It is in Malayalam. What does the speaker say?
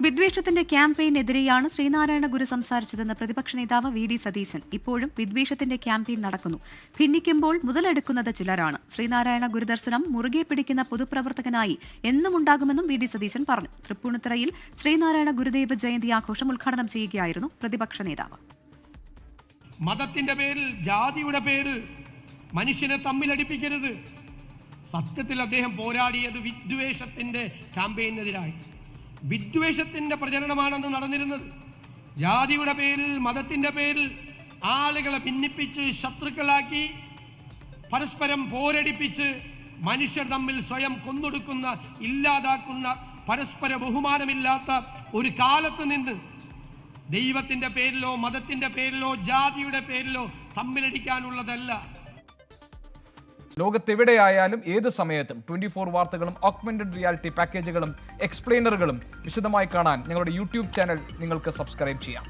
വിദ്വേഷത്തിന്റെ ക്യാമ്പയിനെതിരെയാണ് ശ്രീനാരായണ ഗുരു സംസാരിച്ചതെന്ന് പ്രതിപക്ഷ നേതാവ് വി ഡി സതീശൻ. ഇപ്പോഴും വിദ്വേഷത്തിന്റെ ക്യാമ്പയിൻ നടക്കുന്നു. ഭിന്നിക്കുമ്പോൾ മുതലെടുക്കുന്നത് ചിലരാണ്. ശ്രീനാരായണ ഗുരുദർശനം മുറുകെ പിടിക്കുന്ന പൊതുപ്രവർത്തകനായി എന്നും ഉണ്ടാകുമെന്നും വി ഡി സതീശൻ പറഞ്ഞു. തൃപ്പൂണിത്തുറയിൽ ശ്രീനാരായണ ഗുരുദേവ ജയന്തി ആഘോഷം ഉദ്ഘാടനം ചെയ്യുകയായിരുന്നു പ്രതിപക്ഷ നേതാവ്. മതത്തിന്റെ പേരിൽ, ജാതിയുടെ പേരിൽ മനുഷ്യനെ തമ്മിലടിപ്പിക്കരുത്. സത്യത്തിൽ അദ്ദേഹം പോരാടിയത് വിദ്വേഷത്തിന്റെ ക്യാമ്പയിനെതിരായി. വിദ്വേഷത്തിന്റെ പ്രചരണമാണെന്ന് നടന്നിരുന്നത്. ജാതിയുടെ പേരിൽ, മതത്തിന്റെ പേരിൽ ആളുകളെ ഭിന്നിപ്പിച്ച് ശത്രുക്കളാക്കി പരസ്പരം പോരടിപ്പിച്ച് മനുഷ്യർ തമ്മിൽ സ്വയം കൊന്നൊടുക്കുന്ന, ഇല്ലാതാക്കുന്ന, പരസ്പര ബഹുമാനമില്ലാത്ത ഒരു കാലത്ത് നിന്ന് ദൈവത്തിന്റെ പേരിലോ മതത്തിന്റെ പേരിലോ ജാതിയുടെ പേരിലോ തമ്മിലടിക്കാനുള്ളതല്ല. ലോകത്തെവിടെയായാലും ഏത് സമയത്തും 24 വാർത്തകളും ഓഗ്മെന്റഡ് റിയാലിറ്റി പാക്കേജുകളും എക്സ്പ്ലെയിനറുകളും വിശദമായി കാണാൻ ഞങ്ങളുടെ യൂട്യൂബ് ചാനൽ നിങ്ങൾക്ക് സബ്സ്ക്രൈബ് ചെയ്യാം.